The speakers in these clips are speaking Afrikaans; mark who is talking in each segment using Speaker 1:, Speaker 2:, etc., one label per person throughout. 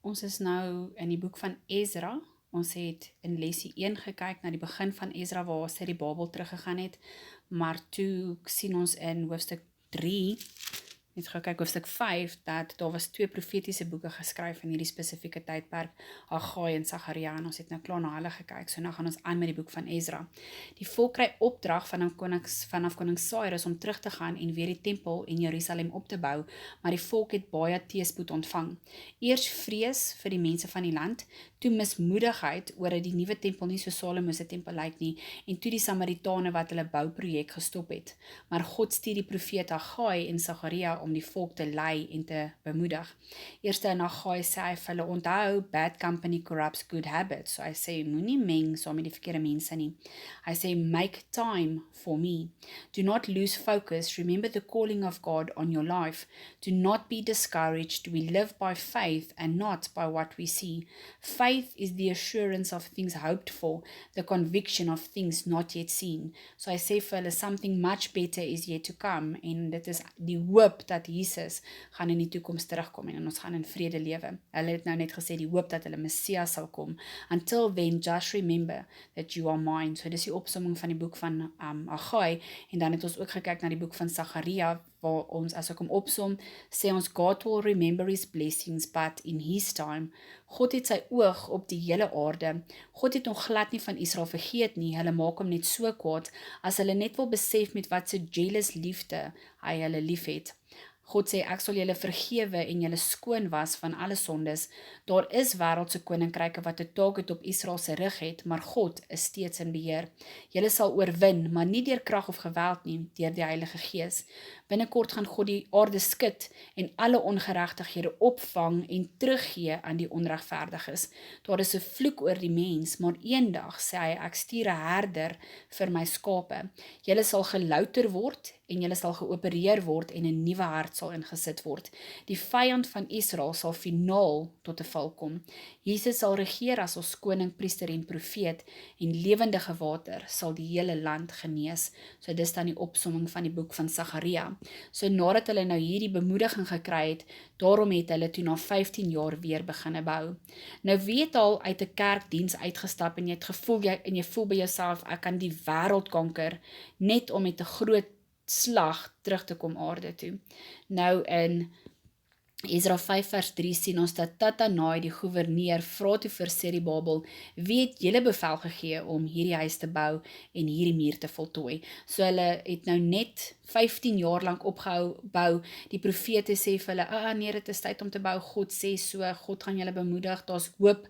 Speaker 1: Ons is nou in die boek van Ezra. Ons het in lesie 1 gekyk na die begin van Ezra waar sy die Babel teruggegaan het, maar toe sien ons in hoofstuk 3, net gekyk hoofstuk 5, dat daar was 2 profetiese boeke geskryf in hierdie spesifieke tydperk, Haggai en Sagaria, en ons het nou klaar na hulle gekyk, so nou gaan ons aan met die boek van Ezra. Die volk kry opdrag vanaf koning Cyrus om terug te gaan en weer die tempel en Jerusalem op te bou, maar die volk het baie teëspoed ontvang. Eers vrees vir die mense van die land, toe mismoedigheid oor dat die nuwe tempel nie so Salomo se tempel lyk nie, en toe die Samaritane wat hulle bouprojek gestop het. Maar God stuur die profeet Haggai en Sagaria om die volk te lei en te bemoedig. Eerste in Haggai sê hy vir hulle, onthou, bad company corrupts good habits. So hy sê, moenie meng saam met die verkeerde mense nie. Hy sê, make time for me. Do not lose focus. Remember the calling of God on your life. Do not be discouraged. We live by faith and not by what we see. Faith is the assurance of things hoped for, the conviction of things not yet seen. So hy sê vir hulle, something much better is yet to come, en dit is die hoop dat Jesus gaan in die toekoms terugkom en ons gaan in vrede lewe. Hulle het nou net gesê die hoop dat hulle Messias sal kom. Until then, just remember that you are mine. So dis die opsomming van die boek van Haggai, en dan het ons ook gekyk na die boek van Sagaria, waar ons, as ek hom opsom, sê ons, God will remember his blessings, but in his time. God het sy oog op die hele aarde. God het hom glad nie van Israel vergeet nie. Hulle maak hom net so kwaad, as hulle net wil besef met wat se jealous liefde hy hulle lief het. God sê, ek sal julle vergewe en julle skoon was van alle sondes. Daar is wêreldse koninkryke wat 'n taak het op Israel se rug het, maar God is steeds in beheer. Julle sal oorwin, maar nie deur krag of geweld nie, deur die Heilige Gees. Binnekort gaan God die aarde skud en alle ongeregtighede opvang en teruggee aan die onregverdiges. Daar is 'n vloek oor die mens, maar eendag sê hy, ek stuur 'n herder vir my skape. Julle sal gelouter word en julle sal geopereer word en 'n nuwe hart sal ingesit word. Die vyand van Israel sal finaal tot 'n val kom. Jesus sal regeer as ons koning, priester en profeet, en lewendige water sal die hele land genees. So dis dan die opsomming van die boek van Sagaria. So nadat hulle nou hierdie bemoediging gekry het, daarom het hulle toe na 15 jaar weer beginne bou. Nou wie het al uit 'n kerkdiens uitgestap en jy het gevoel, jy voel by jouself, ek kan die wêreld kanker, net om met 'n groot slag terug te kom aarde toe. Nou in Ezra 5 vers 3 sien ons dat Tatanai, die goewerneur, vra toe vir Serubabel, wie het julle bevel gegee om hierdie huis te bou en hierdie muur te voltooi? So hulle het nou net 15 jaar lank opgehou bou. Die profete sê vir hulle, nee, dit is tyd om te bou. God sê so, God gaan julle bemoedig, daar's hoop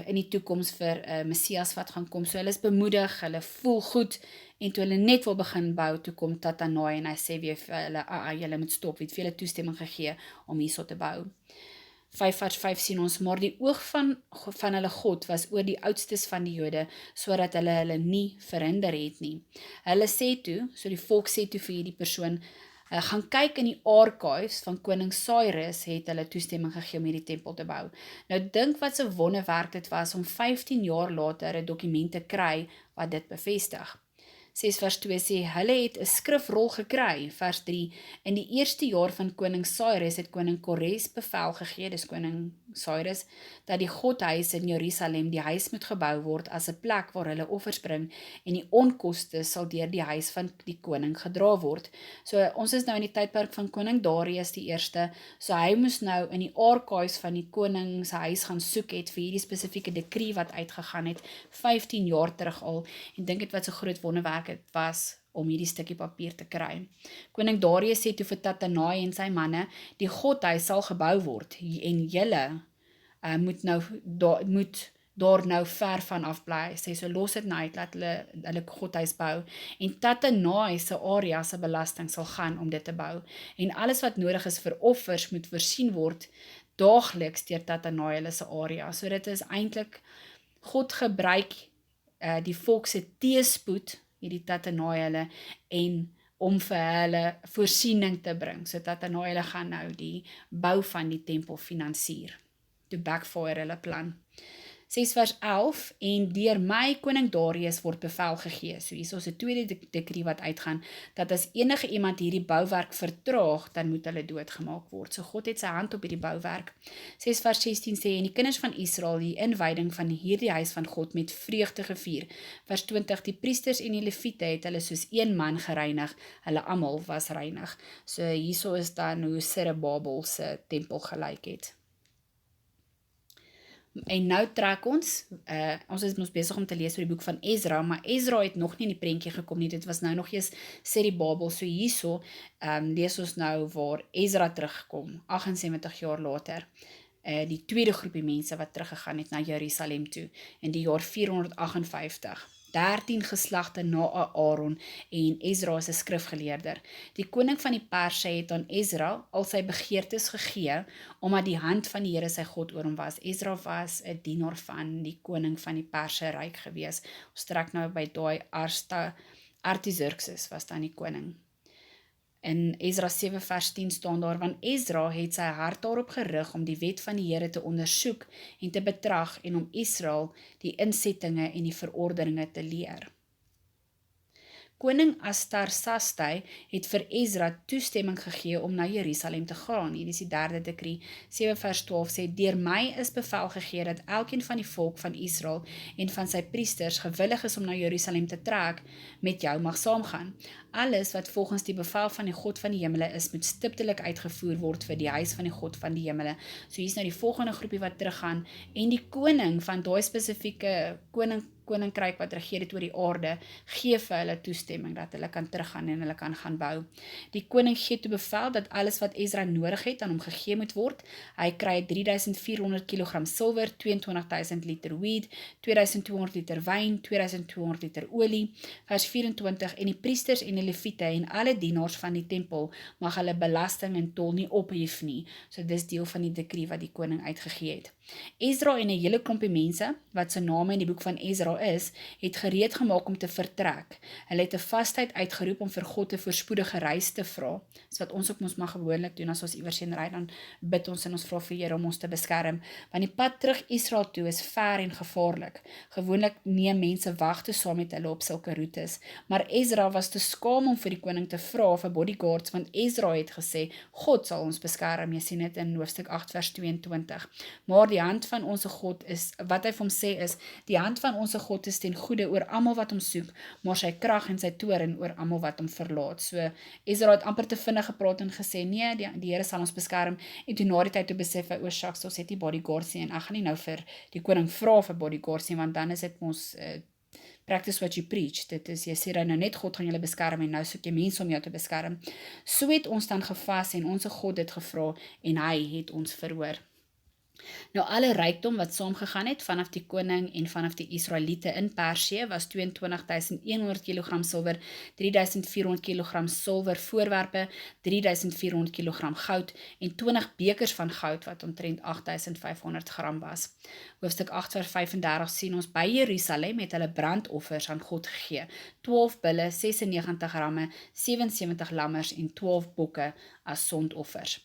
Speaker 1: in die toekoms vir Messias wat gaan kom. So hulle is bemoedig, hulle voel goed, en toe hulle net wil begin bou, toe kom Tatanai en hy sê weer vir hulle, julle moet stop, het vir hulle toestemming gegee om hierso te bou. 5 vers 5 sien ons, maar die oog van hulle God was oor die oudstes van die Jode, sodat hulle nie verhinder het nie. Hulle sê toe, so die volk sê toe vir hierdie persoon, gaan kyk in die archives van koning Cyrus, het hulle toestemming gegee om hierdie tempel te bou. Nou dink wat 'n wonderwerk dit was om 15 jaar later 'n dokument te kry wat dit bevestig. 6 vers 2 sê, hulle het 'n skrifrol gekry, vers 3, in die eerste jaar van koning Cyrus het koning Kores bevel gegee, dis koning Cyrus, dat die Godhuis in Jerusalem, die huis moet gebou word as 'n plek waar hulle offers bring, en die onkoste sal deur die huis van die koning gedra word. So ons is nou in die tydperk van koning Darius die eerste, so hy moes nou in die archives van die koning se huis gaan soek het vir hierdie spesifieke dekrie wat uitgegaan het, 15 jaar terug al, en dink dit wat so groot wonderwerk het was om hierdie stukkie papier te kry. Koning Darius sê toe vir Tatanai en sy manne, die Godhuis sal gebou word, en julle moet daar nou ver van af bly. Sê, so los dit nou uit, laat hulle Godhuis bou, en Tatanai se area se belasting sal gaan om dit te bou, en alles wat nodig is vir offers moet voorsien word, daagliks deur Tatanai hulle se area. So dit is eintlik, God gebruik die volk se teëspoed, hierdie Tatanai hulle, en om vir hulle voorsiening te bring, so Tatanai hulle gaan nou die bou van die tempel finansier, to backfire hulle plan. 6 vers 11, en deur my koning Darius word bevel gegee. So hier is 'n tweede dekrie wat uitgaan, dat as enige iemand hierdie bouwerk vertraag, dan moet hulle doodgemaak word. So God het sy hand op hierdie bouwerk. 6 vers 16 sê, en die kinders van Israel die inwyding van hierdie huis van God met vreugde gevier. Vers 20, die priesters en die leviete het hulle soos een man gereinig, hulle almal was reinig. So hierso is dan hoe Zerubbabel se tempel gelyk het. En nou trek ons is ons besig om te lees oor die boek van Ezra, maar Ezra het nog nie in die prentjie gekom nie, dit was nou nog eers Zerubbabel, so hierso lees ons nou waar Ezra terugkom, 78 jaar later, die tweede groepie mense wat teruggegaan het na Jerusalem toe, in die jaar 458. 13 geslagte na Aaron en Ezra is 'n skrifgeleerder. Die koning van die Perse het aan Ezra al sy begeertes gegee, omdat die hand van die Here sy God oor hom was. Ezra was 'n dienaar van die koning van die Perse ryk gewees. Ons trek nou by daai Artaxerxes was dan die koning. In Ezra 7 vers 10 staan daar, want Ezra het sy hart daarop gerig om die wet van die Here te ondersoek en te betrag en om Israel die insettinge en die verordeninge te leer. Koning Astarsastai het vir Ezra toestemming gegee om na Jerusalem te gaan. Hier is die derde dekrie, 7 vers 12 sê, deur my is bevel gegee dat elkeen van die volk van Israel en van sy priesters gewillig is om na Jerusalem te trek, met jou mag saamgaan. Alles wat volgens die bevel van die God van die hemele is, moet stiptelik uitgevoer word vir die huis van die God van die hemele. So hier is nou die volgende groepie wat teruggaan, en die koning van daai spesifieke koninkryk wat regeer het oor die aarde, gee vir hulle toestemming dat hulle kan teruggaan en hulle kan gaan bou. Die koning gee toe bevel dat alles wat Ezra nodig het aan hom gegee moet word. Hy kry 3400 kg silwer, 22.000 liter wheat, 2200 liter wyn, 2200 liter olie. Vers 24, en die priesters en die leviete en alle dienaars van die tempel mag hulle belasting en tol nie ophef nie. So dis deel van die dekrie wat die koning uitgegee het. Ezra en 'n hele klompie mense, wat se name in die boek van Ezra is, het gereed gemaak om te vertrek. Hulle het 'n vastheid uitgeroep om vir God 'n voorspoedige reis te vra. Dis wat ons ook mos mag gewoonlik doen as ons iewers heen ry, dan bid ons en ons vra vir Here om ons te beskerm, want die pad terug Israel toe is ver en gevaarlik. Gewoonlik neem mense wagte saam met hulle op sulke roetes, maar Ezra was te skaam om vir die koning te vra vir bodyguards, want Ezra het gesê, God sal ons beskerm. Jy sien dit in hoofstuk 8 vers 22. Maar die hand van ons God is, wat hy vir hom sê is, die hand van ons God is ten goeie oor almal wat hom soek, maar sy krag en sy toorn oor almal wat hom verlaat. So Ezra het amper te vinnig gepraat en gesê, nee, die Here sal ons beskerm, en toe na die tyd toe besef hy, shucks, ons het nie bodyguards nie, en ek gaan nie nou vir die koning vra vir bodyguards nie, want dan is dit ons practice what you preach. Dit is, jy sê dan nou net God gaan julle beskerm, en nou soek jy mense om jou te beskerm. So het ons dan gevas en ons God het gevra, en hy het ons verhoor. Nou alle rykdom wat saamgegaan het vanaf die koning en vanaf die Israeliete in Persië was 22.100 kg silwer, 3.400 kg silwer voorwerpe, 3.400 kg goud en 20 bekers van goud wat omtrent 8.500 gram was. Hoofstuk 8 vers 35 sien ons by Jerusalem het hulle brandoffers aan God gegee. 12 bulle, 96 ramme, 77 lammers en 12 bokke as sondoffers.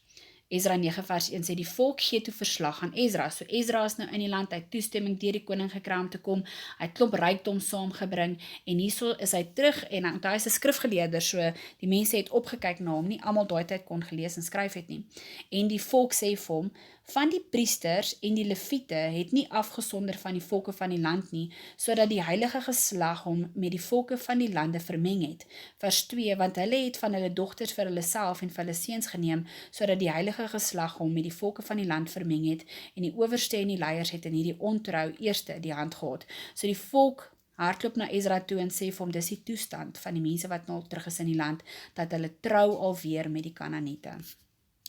Speaker 1: Ezra 9 vers 1 sê, die volk gee toe verslag aan Ezra. So Ezra is nou in die land, hy het toestemming deur die koning gekry om te kom, hy het klomp rykdom saamgebring, en hierso is hy terug, en hy is 'n skrifgeleerder, so die mense het opgekyk na hom, nie almal daai tyd kon gelees en skryf het nie. En die volk sê vir hom, van die priesters en die leviete het nie afgesonder van die volke van die land nie, sodat die heilige geslag hom met die volke van die lande vermeng het. Vers 2, want hulle het van hulle dogters vir hulle self en vir hulle seuns geneem, sodat die heilige geslag hom met die volke van die land vermeng het, en die owerste en die leiers het in hierdie ontrou eerste die hand gehad. So die volk hardloop na Ezra toe en sê vir hom, dis die toestand van die mense wat nou terug is in die land, dat hulle trou alweer met die Kanaaniete.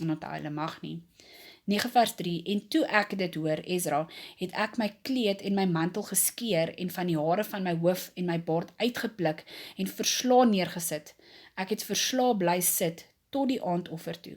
Speaker 1: En onthou, hulle mag nie. 9 vers 3, en toe ek dit hoor, Ezra, het ek my kleed en my mantel geskeur en van die hare van my hoof en my baard uitgepluk en verslaan neergesit. Ek het verslaan bly sit tot die aandoffer toe.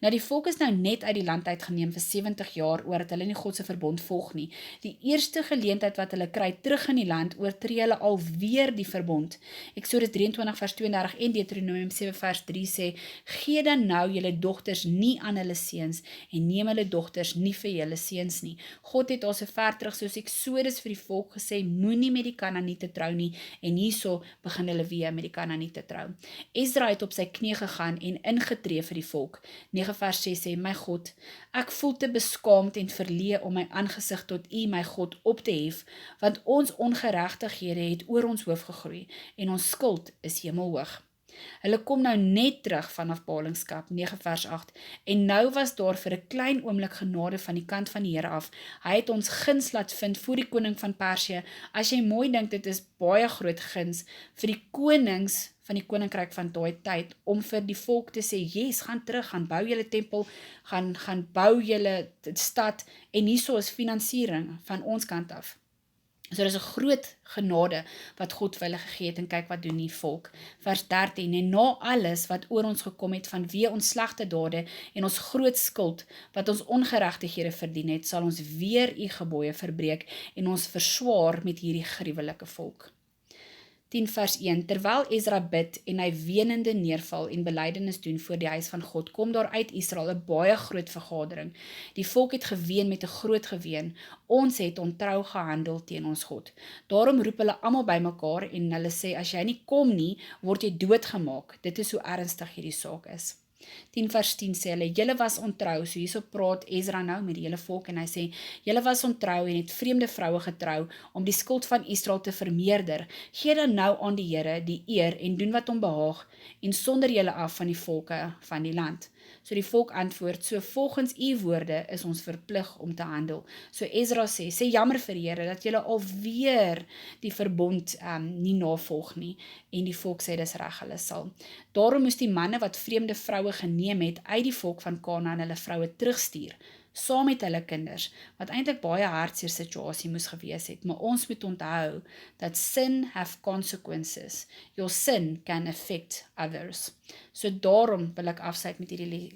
Speaker 1: Nou die volk is nou net uit die land uitgeneem vir 70 jaar oor dat hulle nie God se verbond volg nie. Die eerste geleentheid wat hulle kry terug in die land, oortree hulle alweer die verbond. Eksodus 23 vers 32 en Deuteronomium 7 vers 3 sê, gee dan nou julle dogters nie aan hulle seuns en neem hulle dogters nie vir julle seuns nie. God het al so ver terug soos Eksodus vir die volk gesê, moenie met die Kanaaniete trou nie, en hierso begin hulle weer met die Kanaaniete trou. Ezra het op sy knie gegaan en ingetree vir die volk. 9 vers 6 sê, my God, ek voel te beskaamd en verleë om my aangesig tot U, my God, op te hef, want ons ongeregtighede het oor ons hoof gegroei en ons skuld is hemelhoog. Hulle kom nou net terug vanaf ballingskap, 9 vers 8, en nou was daar vir 'n klein oomblik genade van die kant van die Here af. Hy het ons guns laat vind voor die koning van Persië. As jy mooi dink, dit is baie groot guns vir die konings van die koninkryk van daai tyd, om vir die volk te sê, yes, gaan terug, gaan bou julle tempel, gaan bou julle stad, en hierso is finansiering van ons kant af. So dit is 'n groot genade wat God vir hulle gegee het, en kyk wat doen die volk. Vers 13, en na alles wat oor ons gekom het vanweë ons slegte dade en ons groot skuld, wat ons ongeregtighede verdien het, sal ons weer U gebooie verbreek en ons verswaar met hierdie gruwelike volk. 10 vers 1, terwyl Ezra bid en hy wenende neerval en belydenis doen voor die huis van God, kom daar uit Israel 'n baie groot vergadering. Die volk het geween met 'n groot geween, ons het ontrou gehandel teen ons God. Daarom roep hulle almal bymekaar en hulle sê, as jy nie kom nie, word jy doodgemaak. Dit is hoe ernstig hierdie saak is. 10 vers 10 sê hulle, julle was ontrou, so hierso praat Ezra nou met die hele volk en hy sê, julle was ontrou en het vreemde vroue getrou om die skuld van Israel te vermeerder. Gee dan nou aan die Here die eer en doen wat hom behaag en sonder julle af van die volke van die land. So die volk antwoord, so volgens U woorde is ons verplig om te handel. So Ezra sê jammer vir die Here dat julle alweer die verbond nie navolg nie, en die volk sê dis reg, hulle sal. Daarom moes die manne wat vreemde vroue geneem het uit die volk van Kanaan hulle vroue terugstuur, saam met hulle kinders, wat eintlik baie hartseer situasie moes gewees het, maar ons moet onthou dat sin have consequences. Your sin can affect others. So daarom wil ek afsluit met hierdie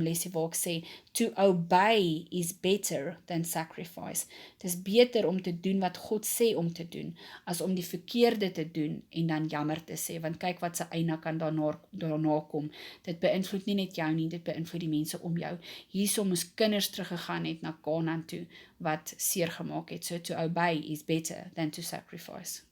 Speaker 1: lesie waar ek sê, to obey is better than sacrifice. Het is beter om te doen wat God sê om te doen, as om die verkeerde te doen en dan jammer te sê, want kyk wat se einde kan daarna kom. Dit beïnvloed nie net jou nie, dit beïnvloed die mense om jou. Hierso moes kinders teruggegaan het na Kanaan toe, wat seer gemaak het. So to obey is better than to sacrifice.